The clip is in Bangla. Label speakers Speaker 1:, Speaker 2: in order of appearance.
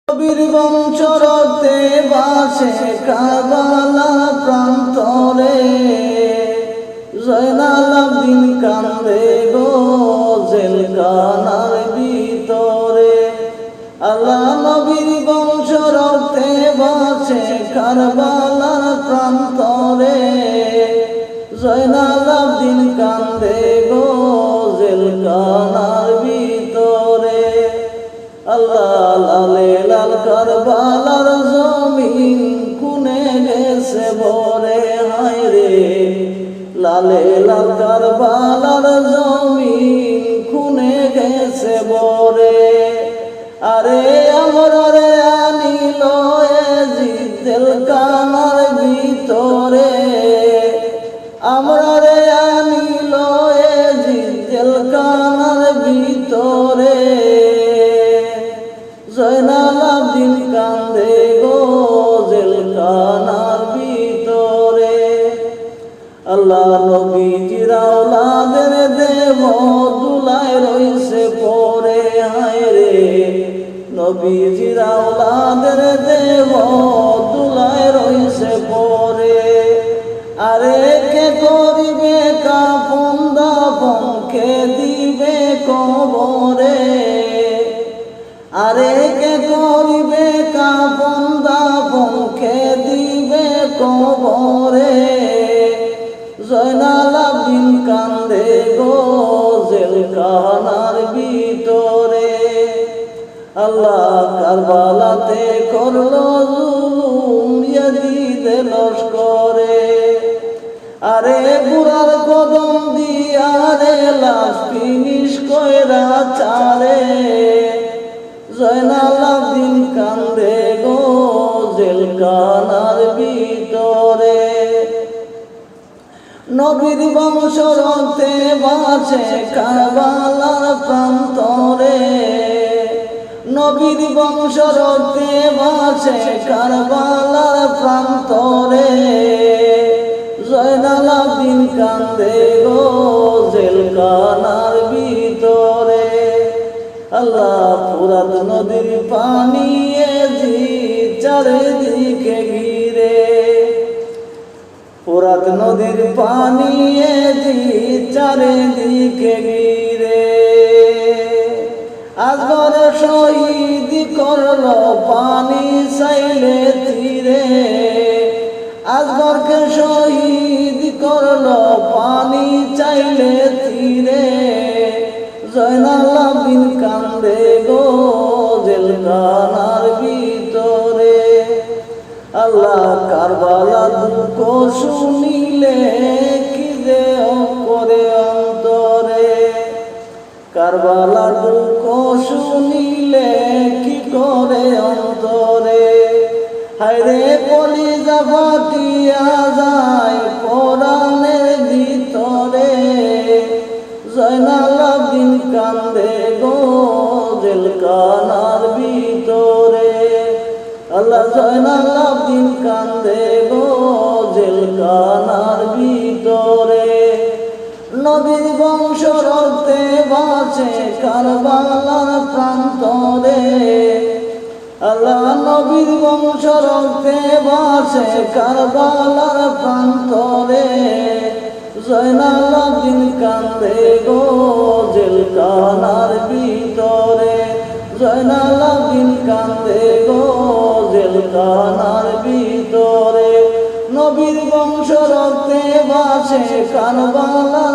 Speaker 1: নবীর বংশ রক্তে বাসে কারবালা প্রান্তরে, জয়নাল আবদিন কান্দে গো জেলখানার ভিতরে। আল্লাহ নবীর বংশ রক্তে বাসে কারবালার প্রান্তরে, জয়নাল আবদিন কান্দে গো জেলখানার ভিতরে। আল্লাহ লালে লাল কারবালার জমিন খুনে গেছে ভরে, হায় রে লালে লাল কারবালার জমিন খুনে গেছে ভরে। আরে আমরারে আনিল এজিদ জেলখানার ভিতরে, আমরারে আনিল এজিদ জেলখানার ভিতরে। জয়নাল আবদিন কান্দে গো জেলখানার ভিতরে। আল্লাহ নবীজির আওলাদের দেহ দুলায় রইছে পরে, হায় রে নবীজির আওলাদের দেহ দুলায় রইছে পরে। আরে কে করিবে কাফন দাফন, কে দিবে কবরে। আরে কে করিবে কাফন দাফন, কে দিবে কবরে। জয়নাল আবদিন কান্দে গো জেলখানার ভিতরে। আল্লাহ কারবালাতে করলো জুলুম ইয়াজিদের লস্করে। আরে বুড়ার কদম দিয়া রে লাশ ফিনিশ কইরা চারে। জয়নাল আবদিন কান্দে গো জেলখানার ভিতরে। নবীর বংশ রক্তে বাসে কারবালার প্রান্তরে, নবীর বংশ রক্তে বাসে কারবালার প্রান্তরে। জয়নাল আবদিন কান্দে গো জেলখানার ভিতরে। আল্লাহ ফুরাত নদীর পানি এজিদ চারিদিকে ঘিরে, ফুরাত নদীর পানি এজিদ চারিদিকে ঘিরে। আজগর শহীদ করলো পানি চাইলে তীরে, আজগরকে শহীদ করলো পানি চাইলে তীরে। জয়নাল আবদিন কান্দে গো জেলখানার ভিতরে। আল্লাহ কারবালার দুঃখ শুনিলে কি যে করে অন্তরে, কারবালার দুঃখ শুনিলে কি করে অন্তরে। হায়রে কলিজা ফাটিয়া যায় পরাণের ভিতরে। জয়নাল আবদিন কান্দে গো জেলখানার ভিতরে। আল্লাহ জয়নাল আবদিন কান্দে গো জেলখানার ভিতরে। নবীর বংশ রক্তে বাসে কারবালার প্রান্তরে। আল্লাহ নবীর বংশ রক্তে বাসে কারবালার প্রান্তরে। জয়নাল আবদিন কান্দে গো জেলখানার ভিতরে। জয়নাল আবদিন কান্দে গো জেলখানার ভিতরে। নবীর বংশ রক্তে বাসে কারবালা